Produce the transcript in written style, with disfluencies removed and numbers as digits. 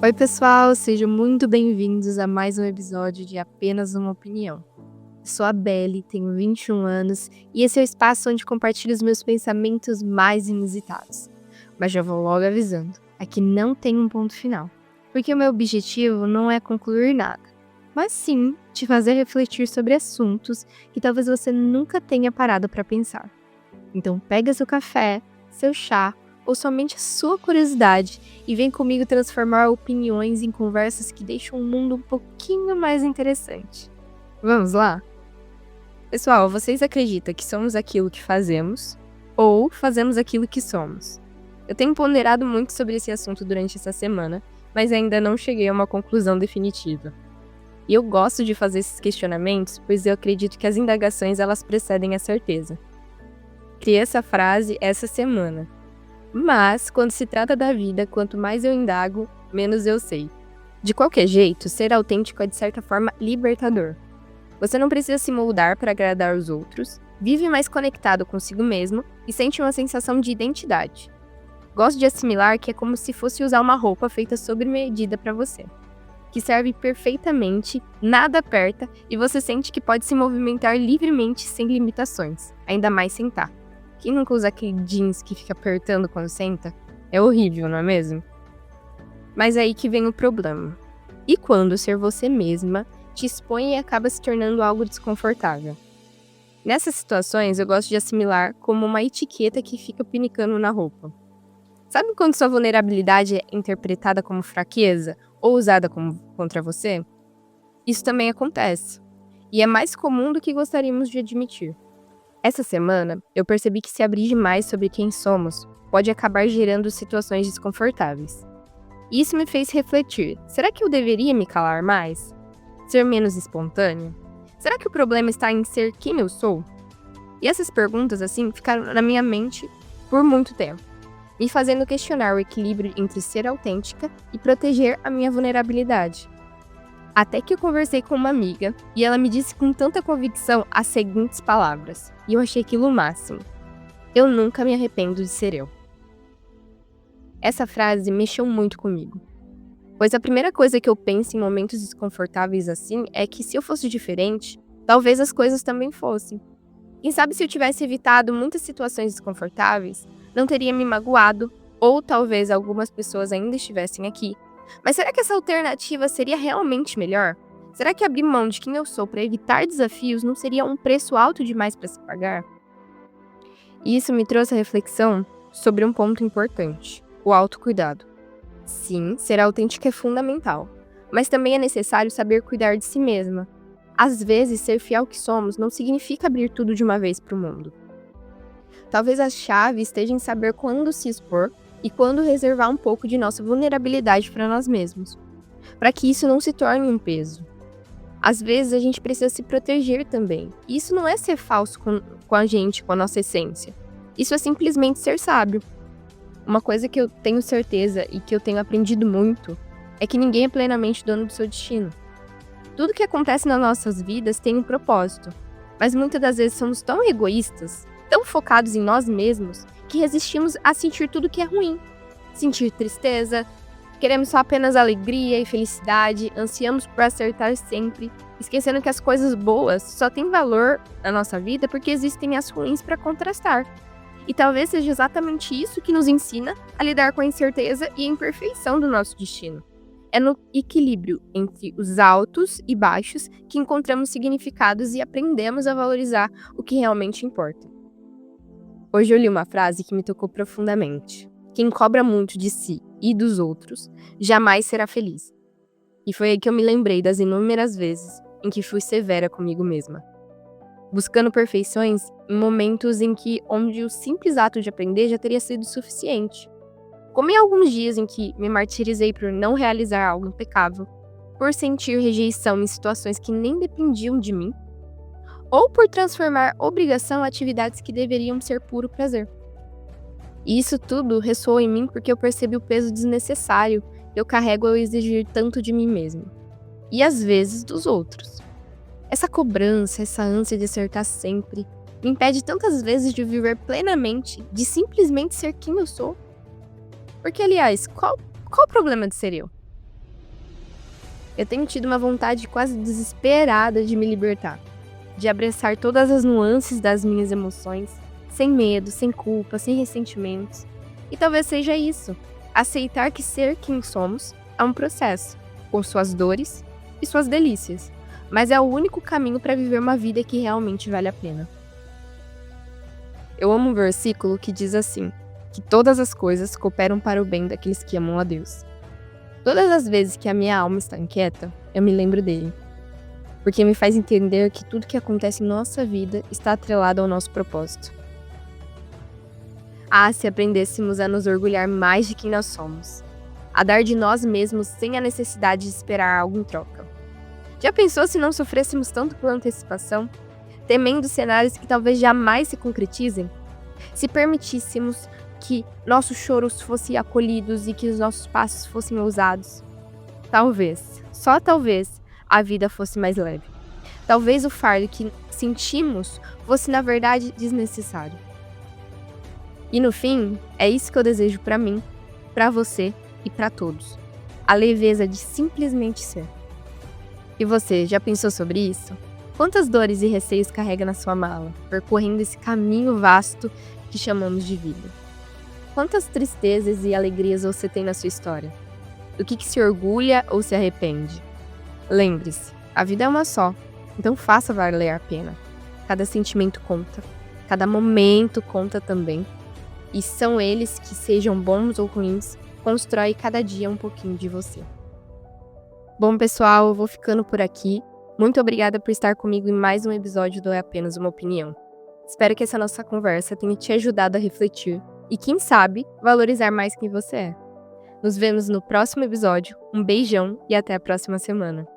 Oi, pessoal, sejam muito bem-vindos a mais um episódio de Apenas uma Opinião. Sou a Belle, tenho 21 anos e esse é o espaço onde compartilho os meus pensamentos mais inusitados. Mas já vou logo avisando, aqui não tem um ponto final, porque o meu objetivo não é concluir nada, mas sim te fazer refletir sobre assuntos que talvez você nunca tenha parado para pensar. Então pega seu café, seu chá ou somente a sua curiosidade e vem comigo transformar opiniões em conversas que deixam o mundo um pouquinho mais interessante. Vamos lá? Pessoal, vocês acreditam que somos aquilo que fazemos ou fazemos aquilo que somos? Eu tenho ponderado muito sobre esse assunto durante essa semana, mas ainda não cheguei a uma conclusão definitiva. E eu gosto de fazer esses questionamentos, pois eu acredito que as indagações elas precedem a certeza. Criei essa frase essa semana. Mas, quando se trata da vida, quanto mais eu indago, menos eu sei. De qualquer jeito, ser autêntico é de certa forma libertador. Você não precisa se moldar para agradar os outros, vive mais conectado consigo mesmo e sente uma sensação de identidade. Gosto de assimilar que é como se fosse usar uma roupa feita sob medida para você, que serve perfeitamente, nada aperta e você sente que pode se movimentar livremente sem limitações, ainda mais sentar. Quem nunca usa aquele jeans que fica apertando quando senta? É horrível, não é mesmo? Mas aí que vem o problema. E quando ser você mesma te expõe e acaba se tornando algo desconfortável? Nessas situações, eu gosto de assimilar como uma etiqueta que fica pinicando na roupa. Sabe quando sua vulnerabilidade é interpretada como fraqueza ou usada contra você? Isso também acontece. E é mais comum do que gostaríamos de admitir. Essa semana, eu percebi que se abrir demais sobre quem somos pode acabar gerando situações desconfortáveis. E isso me fez refletir, será que eu deveria me calar mais? Ser menos espontânea? Será que o problema está em ser quem eu sou? E essas perguntas, assim, ficaram na minha mente por muito tempo, me fazendo questionar o equilíbrio entre ser autêntica e proteger a minha vulnerabilidade. Até que eu conversei com uma amiga e ela me disse com tanta convicção as seguintes palavras, e eu achei aquilo o máximo. Eu nunca me arrependo de ser eu. Essa frase mexeu muito comigo, pois a primeira coisa que eu penso em momentos desconfortáveis assim é que se eu fosse diferente, talvez as coisas também fossem. Quem sabe se eu tivesse evitado muitas situações desconfortáveis, não teria me magoado, ou talvez algumas pessoas ainda estivessem aqui. Mas será que essa alternativa seria realmente melhor? Será que abrir mão de quem eu sou para evitar desafios não seria um preço alto demais para se pagar? E isso me trouxe a reflexão sobre um ponto importante: o autocuidado. Sim, ser autêntica é fundamental, mas também é necessário saber cuidar de si mesma. Às vezes, ser fiel ao que somos não significa abrir tudo de uma vez para o mundo. Talvez a chave esteja em saber quando se expor e quando reservar um pouco de nossa vulnerabilidade para nós mesmos, para que isso não se torne um peso. Às vezes a gente precisa se proteger também, e isso não é ser falso com a gente, com a nossa essência. Isso é simplesmente ser sábio. Uma coisa que eu tenho certeza e que eu tenho aprendido muito é que ninguém é plenamente dono do seu destino. Tudo que acontece nas nossas vidas tem um propósito, mas muitas das vezes somos tão egoístas, tão focados em nós mesmos, que resistimos a sentir tudo que é ruim. Sentir tristeza, queremos só apenas alegria e felicidade, ansiamos por acertar sempre, esquecendo que as coisas boas só têm valor na nossa vida porque existem as ruins para contrastar. E talvez seja exatamente isso que nos ensina a lidar com a incerteza e a imperfeição do nosso destino. É no equilíbrio entre os altos e baixos que encontramos significados e aprendemos a valorizar o que realmente importa. Hoje eu li uma frase que me tocou profundamente. Quem cobra muito de si e dos outros, jamais será feliz. E foi aí que eu me lembrei das inúmeras vezes em que fui severa comigo mesma. Buscando perfeições em momentos onde o simples ato de aprender já teria sido suficiente. Como em alguns dias em que me martirizei por não realizar algo impecável, por sentir rejeição em situações que nem dependiam de mim, ou por transformar obrigação em atividades que deveriam ser puro prazer. E isso tudo ressoou em mim porque eu percebi o peso desnecessário que eu carrego ao exigir tanto de mim mesmo. E às vezes dos outros. Essa cobrança, essa ânsia de acertar sempre, me impede tantas vezes de viver plenamente, de simplesmente ser quem eu sou. Porque, aliás, qual o problema de ser eu? Eu tenho tido uma vontade quase desesperada de me libertar, de abraçar todas as nuances das minhas emoções, sem medo, sem culpa, sem ressentimentos. E talvez seja isso, aceitar que ser quem somos é um processo, com suas dores e suas delícias, mas é o único caminho para viver uma vida que realmente vale a pena. Eu amo um versículo que diz assim, que todas as coisas cooperam para o bem daqueles que amam a Deus. Todas as vezes que a minha alma está inquieta, eu me lembro dele, porque me faz entender que tudo que acontece em nossa vida está atrelado ao nosso propósito. Se aprendêssemos a nos orgulhar mais de quem nós somos, a dar de nós mesmos sem a necessidade de esperar algo em troca. Já pensou se não sofrêssemos tanto por antecipação, temendo cenários que talvez jamais se concretizem? Se permitíssemos que nossos choros fossem acolhidos e que os nossos passos fossem ousados? Talvez, só talvez, a vida fosse mais leve. Talvez o fardo que sentimos fosse, na verdade, desnecessário. E no fim, é isso que eu desejo para mim, para você e para todos. A leveza de simplesmente ser. E você, já pensou sobre isso? Quantas dores e receios carrega na sua mala, percorrendo esse caminho vasto que chamamos de vida? Quantas tristezas e alegrias você tem na sua história? Do que se orgulha ou se arrepende? Lembre-se, a vida é uma só, então faça valer a pena. Cada sentimento conta, cada momento conta também. E são eles que, sejam bons ou ruins, constroem cada dia um pouquinho de você. Bom, pessoal, eu vou ficando por aqui. Muito obrigada por estar comigo em mais um episódio do É Apenas Uma Opinião. Espero que essa nossa conversa tenha te ajudado a refletir e, quem sabe, valorizar mais quem você é. Nos vemos no próximo episódio. Um beijão e até a próxima semana.